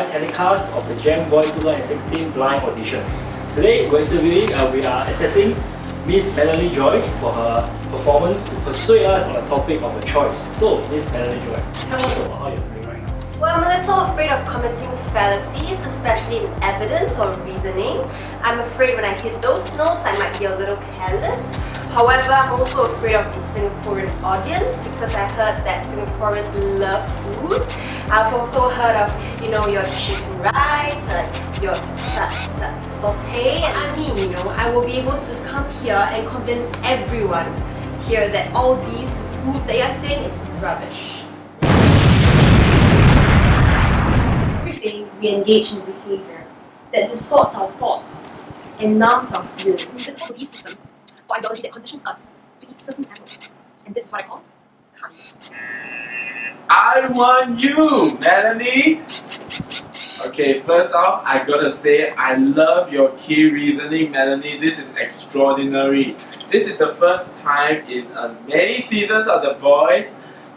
live telecast of the GEM2027 blind auditions. Today we're interviewing, we are assessing Miss Melanie Joy for her performance to persuade us on a topic of a choice. So, Miss Melanie Joy, tell us about how you're feeling right now. Well, I'm a little afraid of committing fallacies, especially in evidence or reasoning. I'm afraid when I hit those notes, I might be a little careless. However, I'm also afraid of the Singaporean audience because I heard that Singaporeans love food. I've also heard of, your chicken rice, your saute. I mean, I will be able to come here and convince everyone here that all these food they are saying is rubbish. Every day we engage in behavior that distorts our thoughts and numbs our feelings. This is a belief system or ideology that conditions us to eat certain animals. And this is what I call Carnism. I want you, Melanie! Okay, first off, I gotta say, I love your key reasoning, Melanie. This is extraordinary. This is the first time in many seasons of The Voice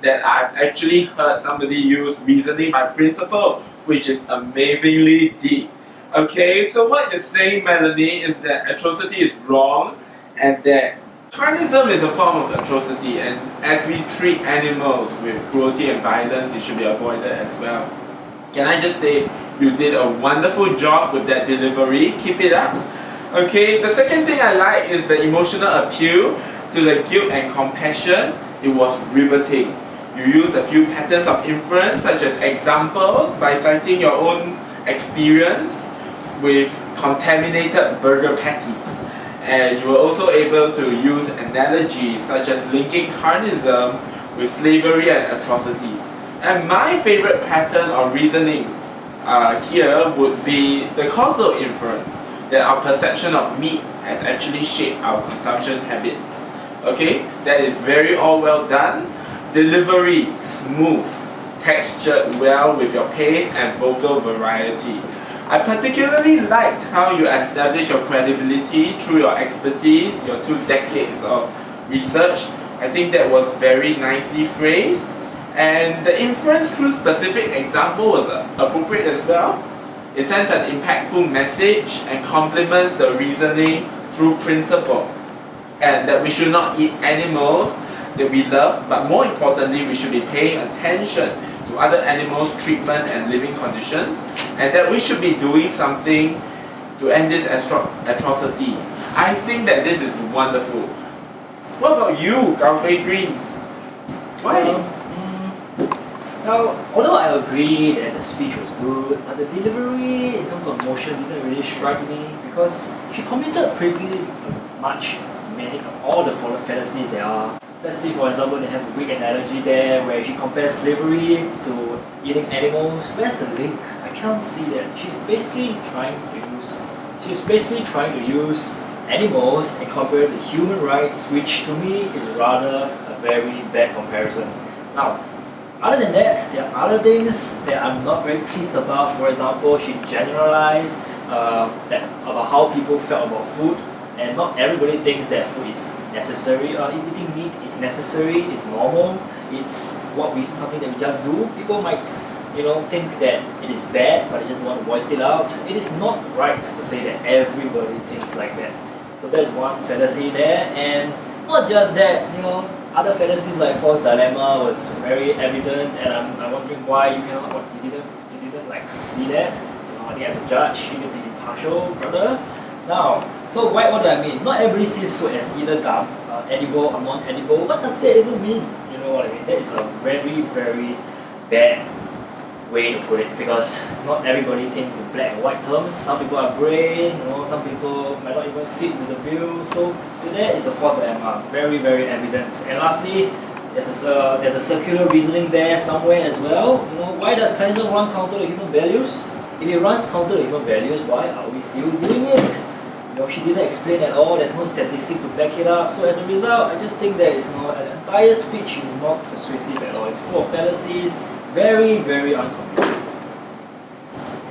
that I've actually heard somebody use reasoning by principle, which is amazingly deep. Okay, so what you're saying, Melanie, is that atrocity is wrong and that Carnism is a form of atrocity, and as we treat animals with cruelty and violence, it should be avoided as well. Can I just say, you did a wonderful job with that delivery. Keep it up. Okay, the second thing I like is the emotional appeal to the guilt and compassion. It was riveting. You used a few patterns of inference, such as examples by citing your own experience with contaminated burger patties. And you were also able to use analogies such as linking carnism with slavery and atrocities. And my favorite pattern of reasoning here would be the causal inference, that our perception of meat has actually shaped our consumption habits. Okay, that is very well done. Delivery, smooth, textured well with your pace and vocal variety. I particularly liked how you established your credibility through your expertise, your 2 decades of research. I think that was very nicely phrased. And the inference through specific example was appropriate as well. It sends an impactful message and complements the reasoning through principle. And that we should not eat animals that we love, but more importantly, we should be paying attention to other animals' treatment and living conditions, and that we should be doing something to end this atrocity. I think that this is wonderful. What about you, Gao-Fei Green? Why? Now, although I agree that the speech was good, but the delivery in terms of motion didn't really strike me because she committed pretty much all the fallacies there are. Let's see, for example, they have a weak analogy there where she compares slavery to eating animals. Where's the link? I can't see that. She's basically trying to use animals and compare it to human rights, which to me is rather a very bad comparison. Now, other than that, there are other things that I'm not very pleased about. For example, she generalized about how people felt about food, and not everybody thinks that food is necessary. Eating meat is necessary, it's normal, it's something that we just do. People might think that it is bad, but they just don't want to voice it out. It is not right to say that everybody thinks like that. So there's one fallacy there, and not just that, other fallacies like false dilemma was very evident, and I'm wondering why you didn't like see that. I think as a judge, you need to be impartial, brother. Now, so what do I mean? Not everybody sees food as either edible or non-edible. What does that even mean? You know what I mean? That is a very, very bad way to put it, because not everybody thinks in black and white terms. Some people are grey, some people might not even fit with the bill. So that is a false dilemma, very, very evident. And lastly, there's a circular reasoning there somewhere as well. Why does Carnism run counter to human values? If it runs counter to human values, why are we still doing it? She didn't explain at all. There's no statistic to back it up. So as a result, I just think that an entire speech is not persuasive at all. It's full of fallacies, very, very unconvincing.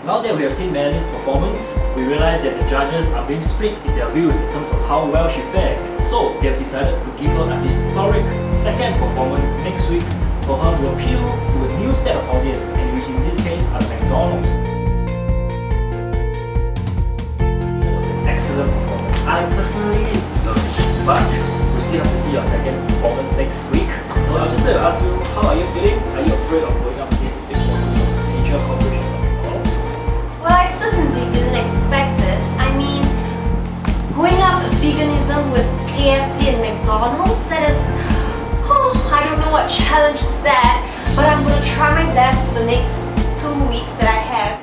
Now that we have seen Melanie's performance, we realize that the judges are being split in their views in terms of how well she fared. So they have decided to give her a historic second performance next week for her to appeal to a new set of audience, and which in this case are McDonald's. excellent performance. I personally love it. But we still have to see your second performance next week. So I'll just like to ask you, how are you feeling? Are you afraid of going up against big major corporations like McDonald's? Well, I certainly didn't expect this. I mean, going up veganism with KFC and McDonald's, that is, I don't know what challenge is that, but I'm going to try my best for the next 2 weeks that I have.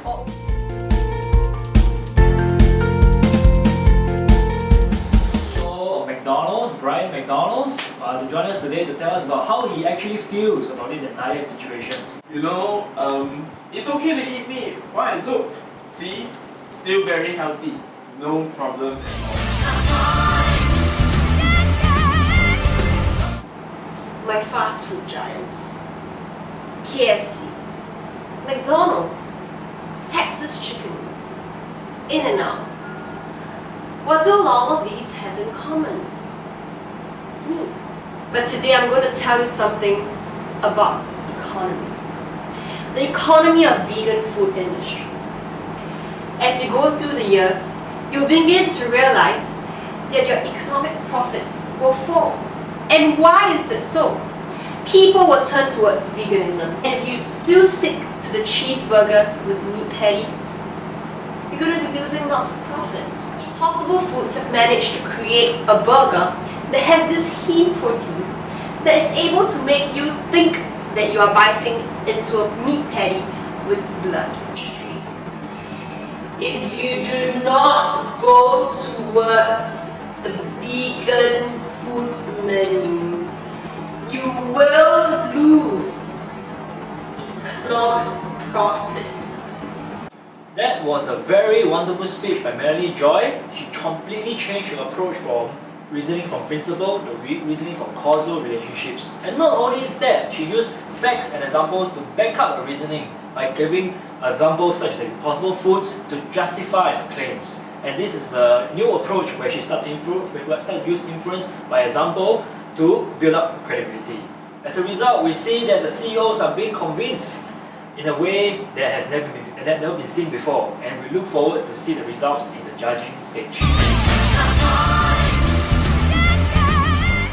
So Brian McDonald's, to join us today to tell us about how he actually feels about this entire situation. You know, it's okay to eat meat. Why? Look, see, still very healthy, no problems at all. My fast food giants: KFC, McDonald's, Texas Chicken, In-N-Out. What do all of these have in common? Meat. But today I'm going to tell you something about economy. The economy of vegan food industry. As you go through the years, you'll begin to realize that your economic profits will fall. And why is this so? People will turn towards veganism, and if you still stick to the cheeseburgers with meat patties, you're going to be losing lots of profits. Impossible Foods have managed to create a burger that has this heme protein that is able to make you think that you are biting into a meat patty with blood. If you do not go towards the vegan food menu, you will lose economic profits. That was a very wonderful speech by Melanie Joy. She completely changed her approach from reasoning from principle to reasoning from causal relationships. And not only is that, she used facts and examples to back up her reasoning by giving examples such as impossible foods to justify her claims. And this is a new approach where she started to use inference by example to build up credibility. As a result, we see that the CEOs are being convinced in a way that has never been seen before, and we look forward to see the results in the judging stage.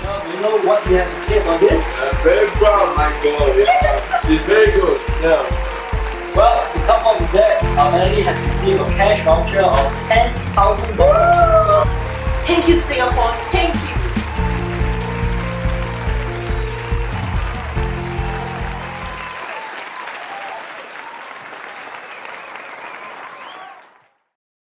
Now, do you know what you have to say about this? I'm very proud, Michael. Yeah. She's very good. Yeah. Well, to top up with that, Melanie has received a cash voucher of $10,000. Thank you, Singapore. Thank